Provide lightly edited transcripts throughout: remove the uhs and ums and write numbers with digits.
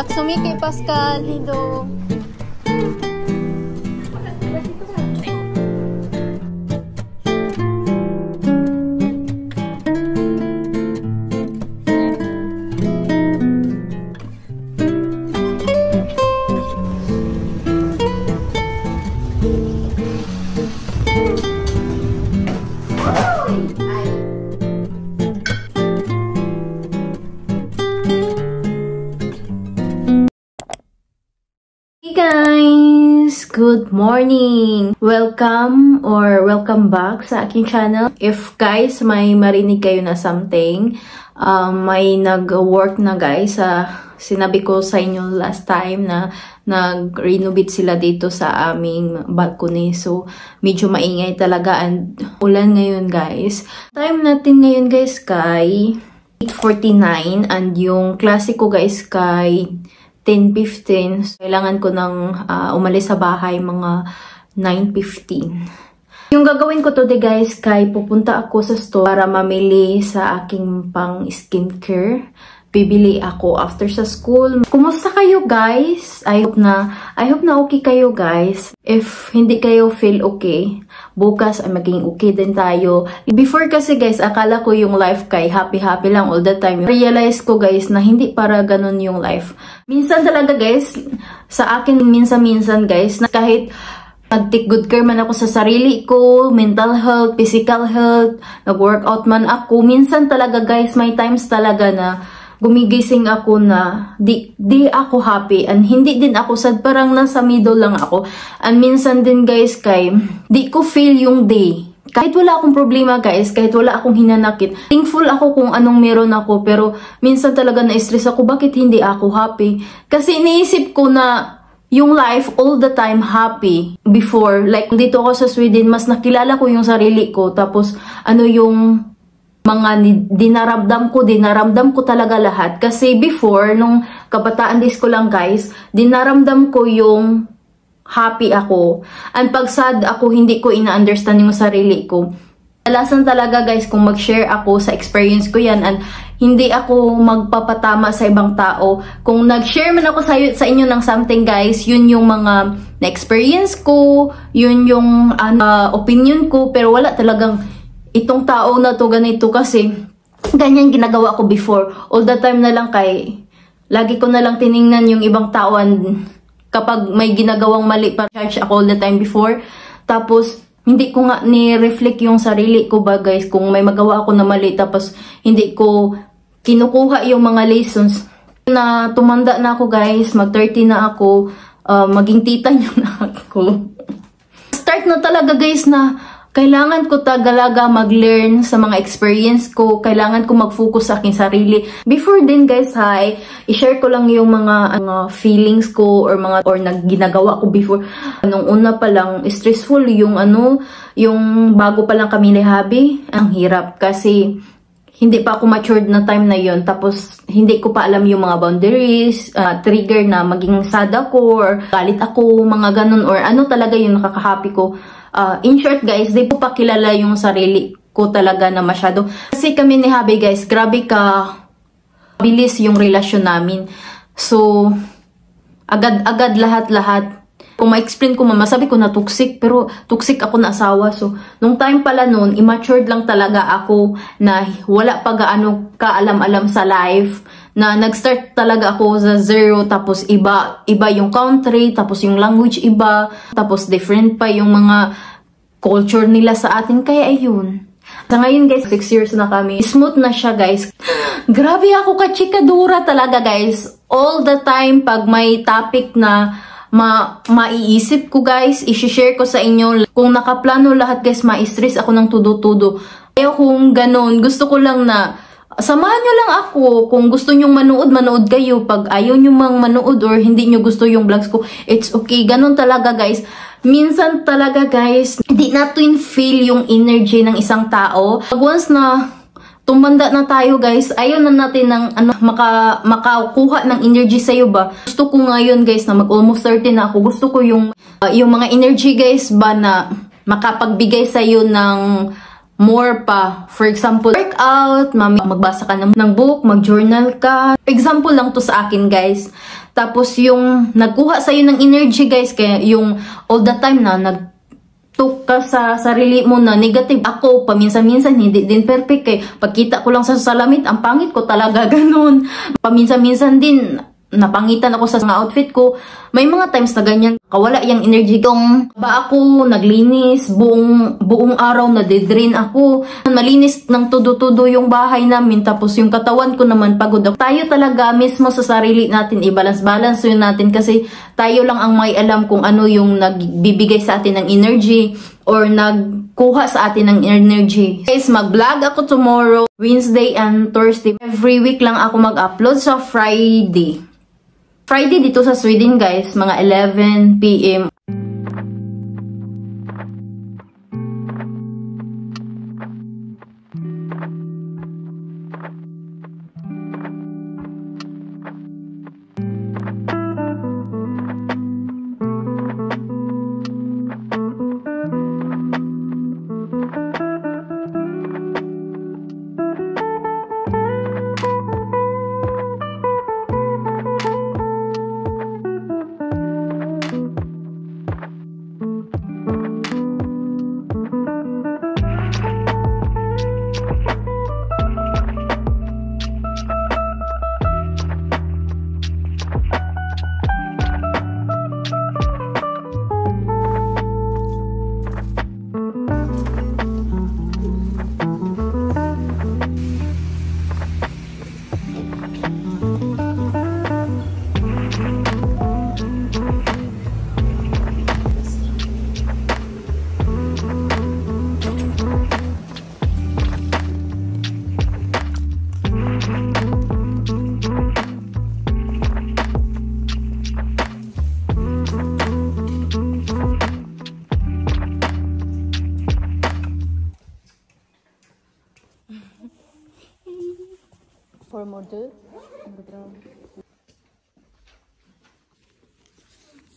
Sumiki Pascal, hello. Good morning! Welcome back sa aking channel. If guys, may marinig kayo na something, may nag-work na guys. Sinabi ko sa inyo last time na nag-renovate sila dito sa aming balcony. So, medyo maingay talaga and ulan ngayon guys. Time natin ngayon guys kay 8:49 and yung klase ko guys kay 10:15. Kailangan ko nang umalis sa bahay mga 9:15. Yung gagawin ko today guys, kay pupunta ako sa store para mamili sa aking pang skincare. Bibili ako after sa school. Kumusta kayo guys? I hope na okay kayo guys. If hindi kayo feel okay, bukas ay maging okay din tayo. Before kasi guys, akala ko yung life kay happy lang all the time. Realize ko guys na hindi para ganun yung life. Minsan talaga guys, sa akin minsan guys, na kahit nag-take good care man ako sa sarili ko, mental health, physical health, nag-workout man ako, minsan talaga guys, may times talaga na gumigising ako na di ako happy and hindi din ako sad, parang nasa middle lang ako. And minsan din guys kay di ko feel yung day. Kahit wala akong problema guys, kahit wala akong hinanakit, thankful ako kung anong meron ako, pero minsan talaga na-stress ako, bakit hindi ako happy? Kasi iniisip ko na yung life all the time happy before. Like dito ako sa Sweden, mas nakilala ko yung sarili ko, tapos ano yung mga dinaramdam ko talaga lahat. Kasi before, nung kabataan days ko lang guys, dinaramdam ko yung happy ako. And pag sad ako, hindi ko ina-understand yung sarili ko. Alasan talaga guys kung mag-share ako sa experience ko yan and hindi ako magpapatama sa ibang tao. Kung nag-share man ako sa inyo ng something guys, yun yung mga na-experience ko, yun yung opinion ko, pero wala talagang itong tao na to ganito kasi ganyan ginagawa ko before. All the time na lang kay lagi ko na lang tiningnan yung ibang tao and kapag may ginagawang mali para charge ako all the time before. Tapos hindi ko nga ni-reflect yung sarili ko ba guys kung may magawa ako na mali, tapos hindi ko kinukuha yung mga lessons. Na tumanda na ako guys, mag-30 na ako, maging tita nyo na ako. Start na talaga guys na kailangan ko talaga mag-learn sa mga experience ko. Kailangan ko mag-focus sa aking sarili. Before din guys, i-share ko lang yung mga feelings ko or ginagawa ko before. Nung una pa lang, stressful yung yung bago pa lang kami ni hubby. Ang hirap kasi hindi pa ako matured na time na yon. Tapos hindi ko pa alam yung mga boundaries, trigger na maging sad ako or galit ako, mga ganun, or ano talaga yung nakaka-happy ko. In short guys, di po pa kilala yung sarili ko talaga na masyado. Kasi kami ni hubby guys, grabe ka bilis yung relasyon namin. So, agad-agad lahat-lahat. Kung ma-explain ko, masabi ko na toxic, pero toxic ako na asawa. So, nung time pala noon, immature lang talaga ako na wala pa gaano kaalam-alam sa life. Na nag-start talaga ako sa zero, tapos iba yung country, tapos yung language iba, tapos different pa yung mga culture nila sa atin. Kaya ayun. Sa ngayon guys, 6 years na kami. Smooth na siya guys. Grabe ako ka-chikadura talaga guys. All the time, pag may topic na maiisip ko guys, i-share ko sa inyo. Kung nakaplano lahat guys, ma-stress ako ng tudo-tudo. Kaya kung ganun, gusto ko lang na samahan nyo lang ako. Kung gusto nyong manood kayo. Pag ayaw nyo manood or hindi nyo gusto yung vlogs ko, it's okay. Ganun talaga guys. Minsan talaga guys, hindi natin feel yung energy ng isang tao. Pag once na tumanda na tayo guys, ayaw na natin ng makakuha ng energy sa'yo ba. Gusto ko ngayon guys na mag-almost 30 na ako. Gusto ko yung mga energy guys ba na makapagbigay sa'yo ng more pa. For example, workout, magbasa ka ng book, mag-journal ka. Example lang to sa akin, guys. Tapos yung nagkuha sa'yo ng energy, guys, kaya yung all the time na nagtuk ka sa sarili mo na negative. Ako, paminsan-minsan, hindi din perfect. Kaya pagkita ko lang sa salamin, ang pangit ko talaga, ganun. Paminsan-minsan din, napangitan ako sa mga outfit ko. May mga times na ganyan, kawala yung energy kong ba ako, naglinis, buong araw na dedrain ako. Malinis ng tudo-tudo yung bahay namin, tapos yung katawan ko naman pagod ako. Tayo talaga mismo sa sarili natin, i-balance-balance yun natin kasi tayo lang ang may alam kung ano yung nagbibigay sa atin ng energy or nagkuha sa atin ng energy. Guys, mag-vlog ako tomorrow, Wednesday and Thursday. Every week lang ako mag-upload sa Friday. Friday dito sa Sweden, guys, mga 11 PM.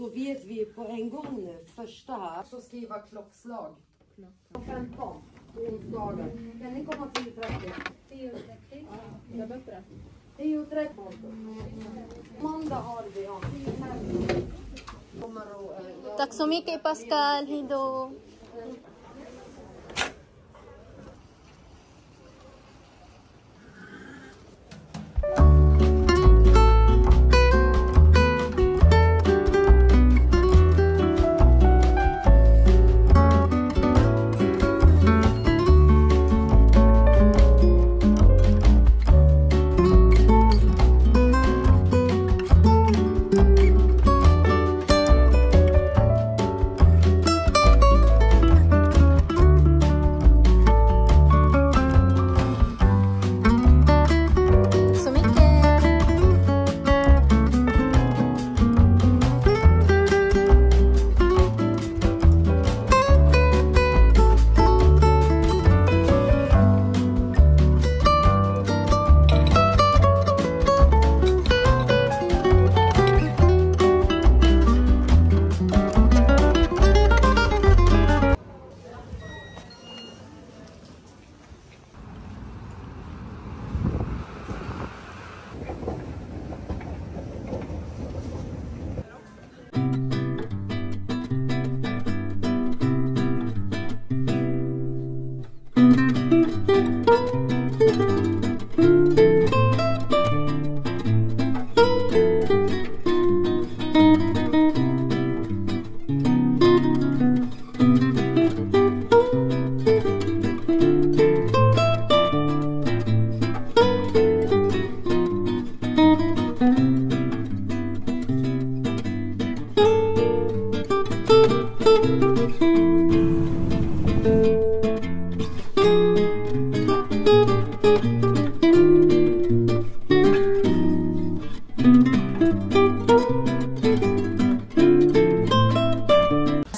Så vet vi på en gång nu, första här, så skriva klockslag. 15 på onsdagen. Kan ni komma 10:30? 10:30? Ja, bättre. 10:30. Måndag har vi, ja. Tack så mycket, Pascal. Hejdå.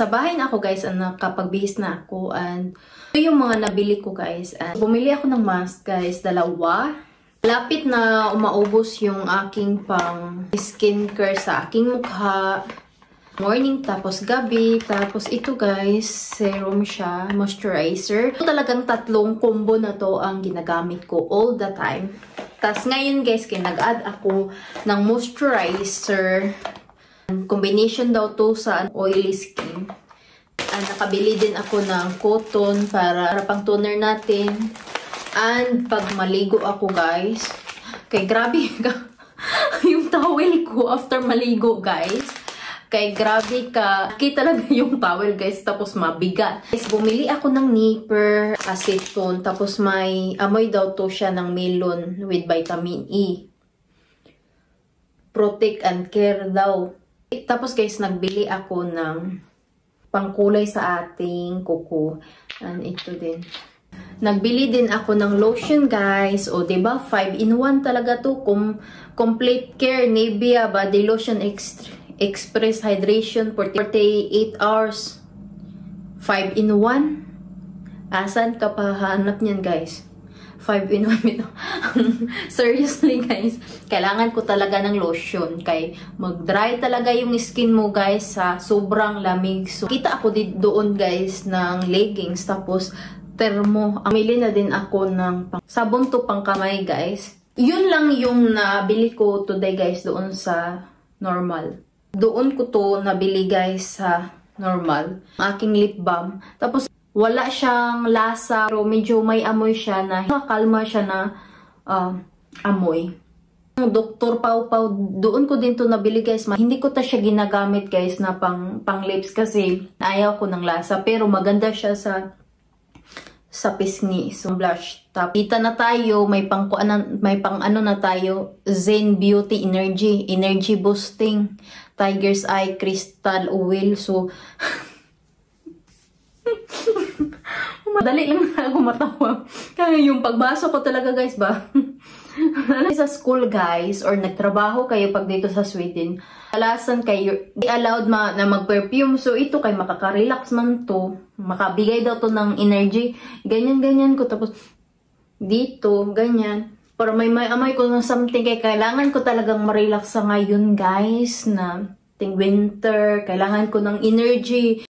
Sa bahay na ako, guys, nakapagbihis na ako, and ito yung mga nabili ko, guys. And bumili ako ng mask, guys, dalawa. Lapit na umaubos yung aking pang skincare sa aking mukha. Morning, tapos gabi, tapos ito guys, serum siya, moisturizer. Ito talagang tatlong combo na to ang ginagamit ko all the time. Tapos ngayon guys, nag-add ako ng moisturizer. Combination daw to sa oily skin. Nakabili din ako ng cotton para pang toner natin. And pag maligo ako guys, kay grabe yung towel ko after maligo guys. Kay grabe ka. Kita talaga yung towel guys. Tapos mabigat. Guys, bumili ako ng Nipper acetone. Tapos may amoy daw to siya ng melon with vitamin E. Protect and care daw. Tapos guys, nagbili ako ng pangkulay sa ating kuko. And ito din. Nagbili din ako ng lotion guys. O diba? 5-in-1 talaga to. Complete Care Nivea Body Lotion Express Hydration for 48 hours. 5-in-1. Asan ka pa hanap niyan guys? 5-in-1 ito. Seriously guys, kailangan ko talaga ng lotion. Kay mag-dry talaga yung skin mo guys sa sobrang lamig. So, kita ako doon guys ng leggings. Tapos termo. Amili na din ako ng sabon to pang kamay guys. Yun lang yung nabili ko today guys doon sa normal. Doon ko to nabili guys sa normal. Aking lip balm. Tapos wala siyang lasa. Pero medyo may amoy siya na kalma siya na amoy. Dr. Pau Pau, doon ko din to nabili guys. Hindi ko ta siya ginagamit guys na pang lips kasi ayaw ko ng lasa. Pero maganda siya sa pisngi. So, blush top. Kita na tayo, may pang ano na tayo, Zen Beauty Energy Boosting, Tiger's Eye Crystal Oil. So, madali lang ako matawa. Kaya yung pagbasa ko talaga guys ba? Sa school guys, or nagtrabaho kayo pag dito sa Sweden, alasan kayo, di allowed na mag-perfume. So, ito kay makaka-relax man to. Makabigay daw to ng energy. Ganyan-ganyan ko. Tapos, dito, ganyan. Para may amoy ko ng something. Kaya kailangan ko talagang ma-relax sa ngayon, guys. Na ting winter. Kailangan ko ng energy.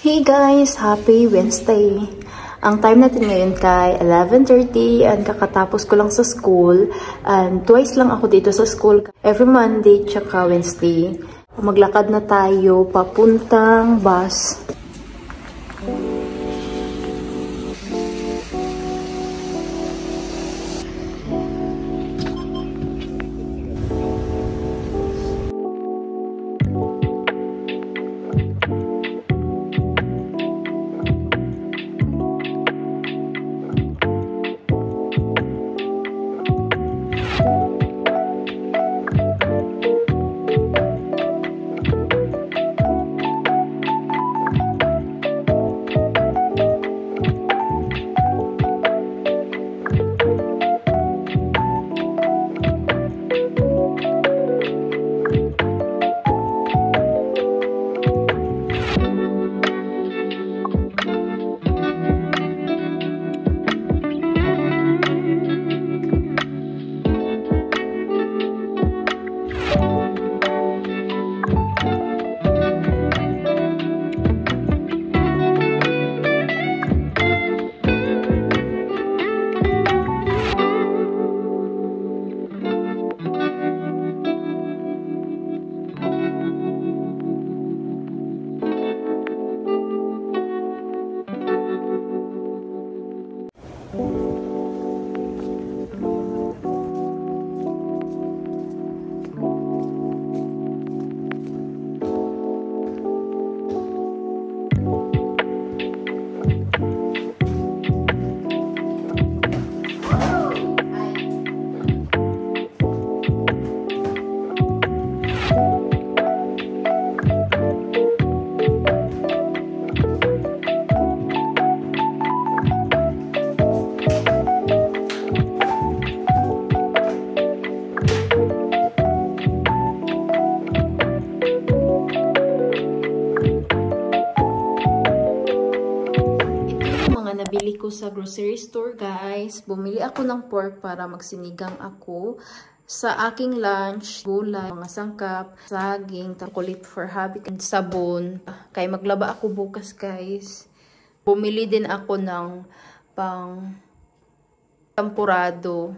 Hey guys! Happy Wednesday! Ang time natin ngayon kay 11:30 and kakatapos ko lang sa school. And twice lang ako dito sa school. Every Monday tsaka Wednesday. Maglakad na tayo papuntang bus. Nabili ko sa grocery store, guys. Bumili ako ng pork para magsinigang ako. Sa aking lunch, gulay, mga sangkap, saging, chocolate for hubby, and sabon. Kaya maglaba ako bukas, guys. Bumili din ako ng pang tempurado.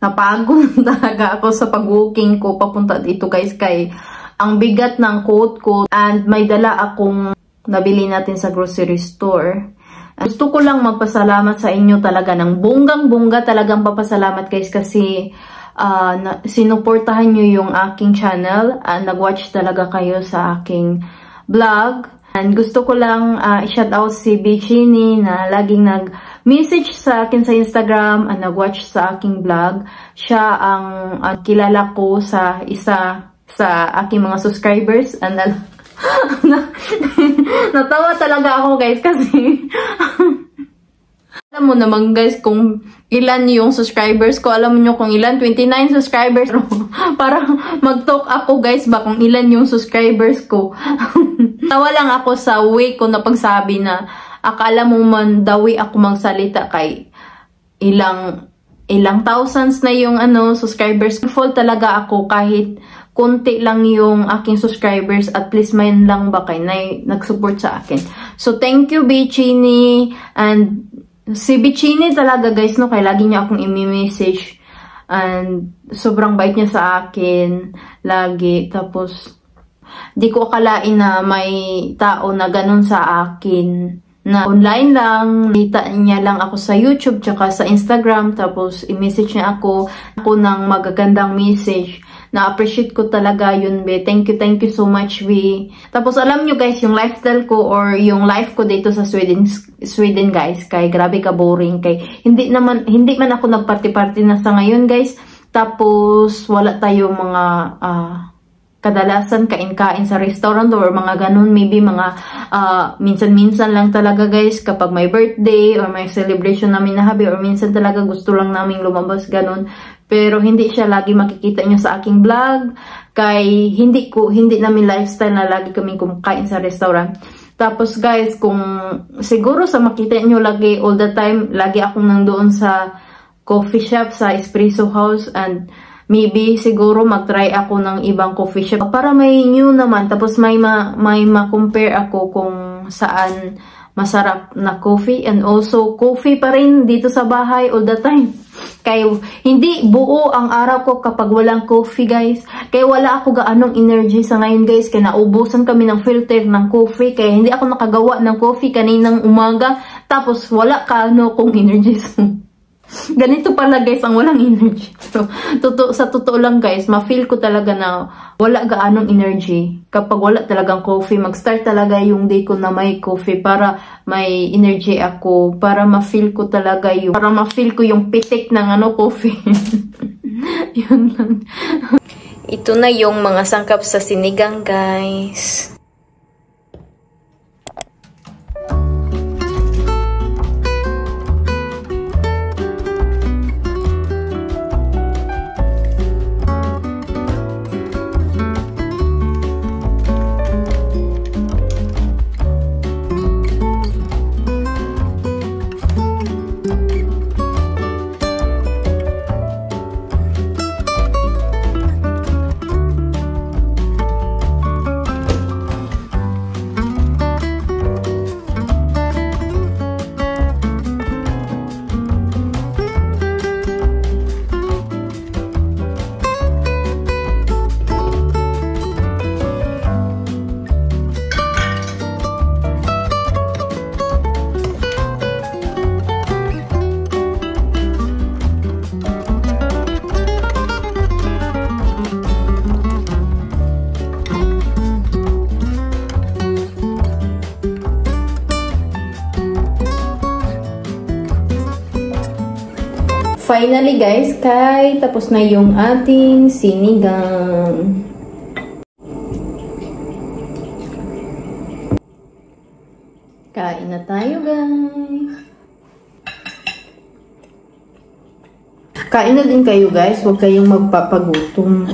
Napagod talaga ako sa pag-walking ko papunta dito, guys. Kay ang bigat ng coat ko and may dala akong nabili natin sa grocery store. Gusto ko lang magpasalamat sa inyo talaga ng bonggang-bongga, talagang papasalamat guys kasi sinuportahan nyo yung aking channel and nag-watch talaga kayo sa aking vlog. And gusto ko lang i-shoutout si Bichini na laging nag-message sa akin sa Instagram and nag-watch sa aking vlog. Siya ang kilala ko sa isa sa aking mga subscribers and natawa talaga ako guys kasi alam mo naman guys kung ilan yung subscribers ko. Alam nyo kung ilan? 29 subscribers. Para mag-talk ako guys ba kung ilan yung subscribers ko. Tawa lang ako sa way ko na pagsabi na akala mo man dawi ako magsalita kay ilang thousands na yung subscribers. Full talaga ako kahit konti lang yung aking subscribers, at least may lang ba kayo na nag-support sa akin. So, thank you, Bichini. And si Bichini talaga, guys, no, kaya lagi niya akong i-message. And sobrang bait niya sa akin. Lagi. Tapos, di ko akalain na may tao na ganun sa akin. Na online lang, kita niya lang ako sa YouTube, tsaka sa Instagram. Tapos, i-message niya ako ng magagandang message. Na-appreciate ko talaga yun, be. Thank you so much, be. Tapos, alam nyo, guys, yung lifestyle ko or yung life ko dito sa Sweden, guys, kay grabe ka boring. Kay hindi man ako nagparty-party na sa ngayon, guys. Tapos, wala tayo mga, kadalasan kain-kain sa restaurant or mga ganun. Maybe mga, minsan-minsan lang talaga, guys, kapag may birthday or may celebration namin na habi or minsan talaga gusto lang namin lumabas, ganun. Pero hindi siya lagi makikita nyo sa aking vlog. Kay hindi namin lifestyle na lagi kaming kumakain sa restaurant. Tapos guys, kung siguro sa makita nyo lagi all the time, lagi akong nandoon sa coffee shop, sa espresso house, and maybe siguro mag-try ako ng ibang coffee shop para may new naman. Tapos may ma-compare ako kung kung saan masarap na coffee. And also, coffee pa rin dito sa bahay all the time. Kaya hindi buo ang araw ko kapag walang coffee, guys. Kaya wala ako gaanong energy sa ngayon, guys. Kaya naubusan kami ng filter ng coffee. Kaya hindi ako nakagawa ng coffee kaninang umaga. Tapos wala kong energy. Ganito pala, guys, ang walang energy. So, sa totoo lang, guys, ma-feel ko talaga na wala gaanong energy. Kapag wala talagang coffee, mag-start talaga yung day ko na may coffee para may energy ako. Para ma-feel ko talaga yung pitik ng coffee. Yun lang. Ito na yung mga sangkap sa sinigang, guys. Finally, guys, tapos na yung ating sinigang. Kain na tayo, guys. Kain na din kayo, guys. Huwag kayong magpapagutom.